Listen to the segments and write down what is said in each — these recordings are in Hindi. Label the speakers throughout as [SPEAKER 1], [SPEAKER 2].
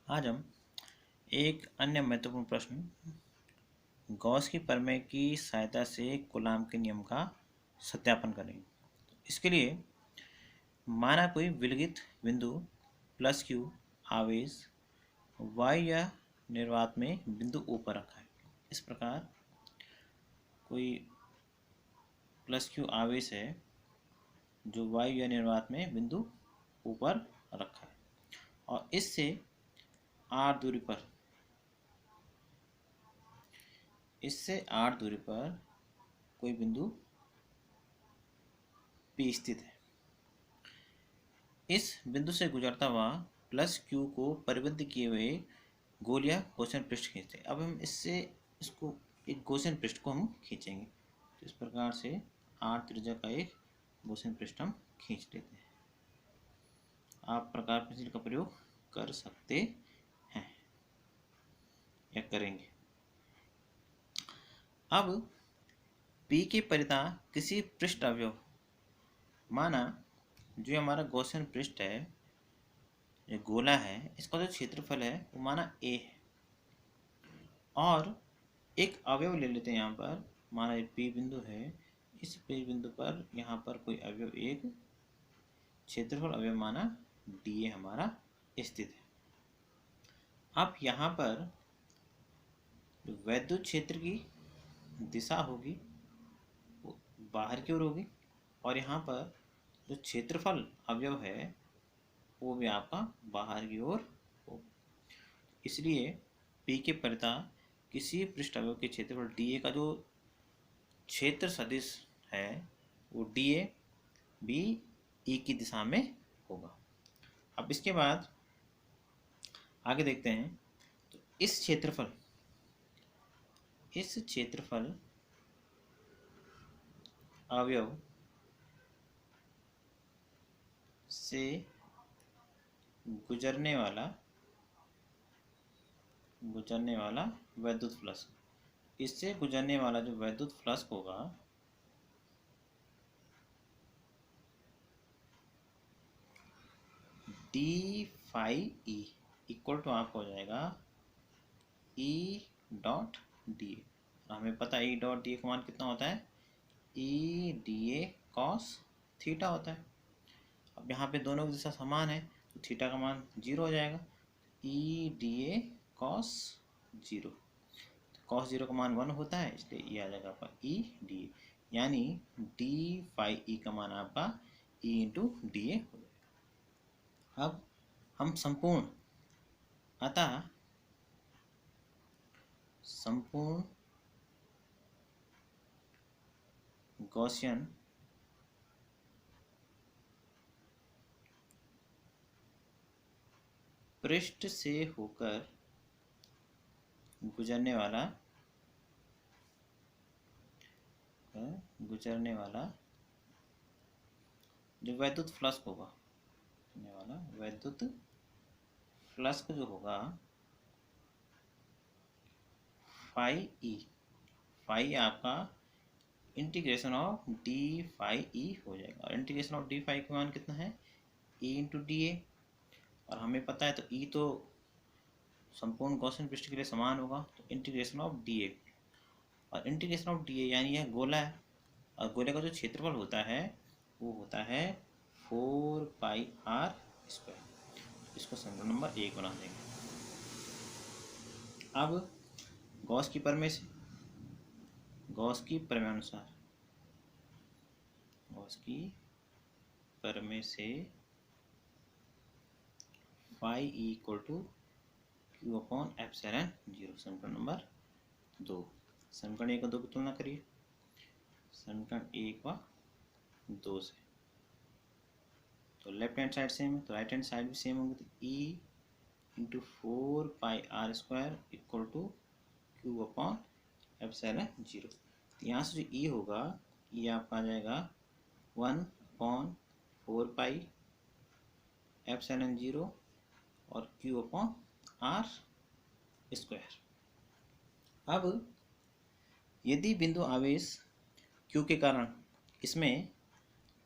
[SPEAKER 1] आज हम एक अन्य महत्वपूर्ण प्रश्न गॉस की प्रमेय की सहायता से कूलाम के नियम का सत्यापन करेंगे। इसके लिए माना कोई विलगित बिंदु प्लस क्यू आवेश वायु या निर्वात में बिंदु ऊपर रखा है। इस प्रकार कोई प्लस क्यू आवेश है जो वायु या निर्वात में बिंदु ऊपर रखा है और इससे आर दूरी पर कोई बिंदु P स्थित है। इस बिंदु से गुजरता हुआ प्लस क्यू को परिबद्ध किए हुए गोलिया गोसेन पृष्ठ खींचते हैं। अब हम इसको एक गोसेन पृष्ठ को हम खींचेंगे। तो इस प्रकार से आर त्रिज्या का एक गोसेन पृष्ठ हम खींच लेते हैं। आप प्रकार पेंसिल का प्रयोग कर सकते हैं या करेंगे। अब P के परिता किसी पृष्ठ अवयव माना जो हमारा गॉसियन पृष्ठ है, ये गोला है, इसका जो क्षेत्रफल है वो माना A है और एक अवयव ले लेते हैं। यहाँ पर माना P बिंदु है, इस P बिंदु पर यहाँ पर कोई अवयव एक क्षेत्रफल अवयव माना dA हमारा स्थित है। अब यहाँ पर जो वैद्युत क्षेत्र की दिशा होगी वो बाहर की ओर होगी और यहाँ पर जो क्षेत्रफल अवयव है वो भी आपका बाहर की ओर हो। इसलिए P के परिता किसी पृष्ठ अवयव के क्षेत्रफल dA का जो क्षेत्र सदिश है वो dA भी E की दिशा में होगा। अब इसके बाद आगे देखते हैं। तो इस क्षेत्रफल अवयव से गुजरने वाला वैद्युत फ्लक्स, इससे गुजरने वाला जो वैद्युत फ्लक्स होगा d phi e equal to आपको हो जाएगा E डॉट डी ए। हमें पता है E डॉट डी ए का मान कितना होता है, E D A cos theta होता है। अब यहाँ पे दोनों की दिशा समान है तो थीटा का मान 0 हो जाएगा। E D A cos 0, cos 0 का मान 1 होता है, इसलिए ये आ जाएगा आपका E डी ए, यानी डी फाई ई का मान आपका E इंटू डी ए हो जाएगा। अब हम संपूर्ण गॉसियन पृष्ठ से होकर गुजरने वाला जो वैद्युत फ्लक्स होगा, वैद्युत फ्लक्स जो होगा फाई आपका integration of d phi e हो जाएगा। और इंटीग्रेशन ऑफ डी फाई का मान कितना है, E इंटू डी ए, और हमें पता है तो E तो संपूर्ण गॉसियन पृष्ठ के लिए समान होगा, तो इंटीग्रेशन ऑफ डी ए, और इंटीग्रेशन ऑफ डी ए यानी यह गोला है और गोले का जो क्षेत्रफल होता है वो होता है 4πr²। इसको समीकरण नंबर 1 बना देंगे। अब गॉस की प्रमेय से phi e equal to q upon epsilon 0, समीकरण नंबर 2। समीकरण 1 और 2 की तुलना करिए। समीकरण 1 व 2 से तो लेफ्ट हैंड साइड सेम है तो राइट हैंड साइड भी सेम होगी। तो E into 4πr² equal to q upon epsilon 0। तो यहाँ से जो E होगा ये आपका आ जाएगा 1/4π एप्सिलॉन 0 और क्यू अपॉन r²। अब यदि बिंदु आवेश Q के कारण इसमें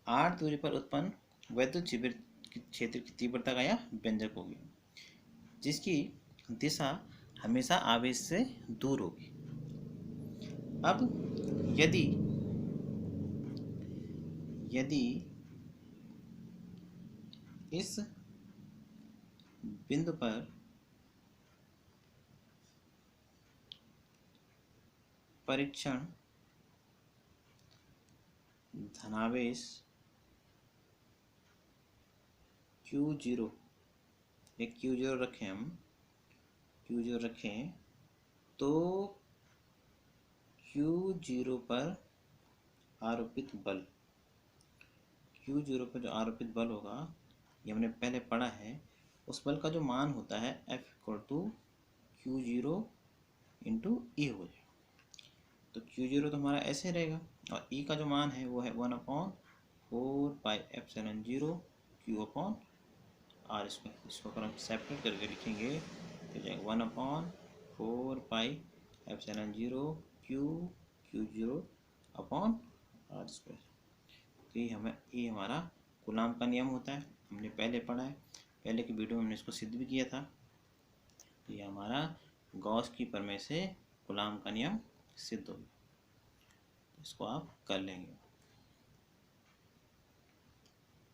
[SPEAKER 1] r दूरी पर उत्पन्न वैद्युत क्षेत्र की तीव्रता का यह व्यंजक होगी। जिसकी दिशा हमेशा आवेश से दूर होगी। अब यदि यदि इस बिंदु पर परीक्षण धनावेश Q0 एक Q0 रखें, हम Q0 रखें, तो Q0 पर आरोपित बल, Q0 पर जो आरोपित बल होगा, ये हमने पहले पढ़ा है, उस बल का जो मान होता है F=Q0 × E हो जाएगा। तो Q0 तो हमारा ऐसे रहेगा और E का जो मान है वो है 1/4πε0 Q/r²। इसको अगर हम सेपरेट करके लिखेंगे तो जाएगा 1/4πε0 Q0/r²। तो ये हमारा कूलाम का नियम होता है, हमने पहले पढ़ा है, पहले की वीडियो में हमने इसको सिद्ध भी किया था। तो ये हमारा गॉस की प्रमेय से कूलाम का नियम सिद्ध हो गया। इसको आप कर लेंगे।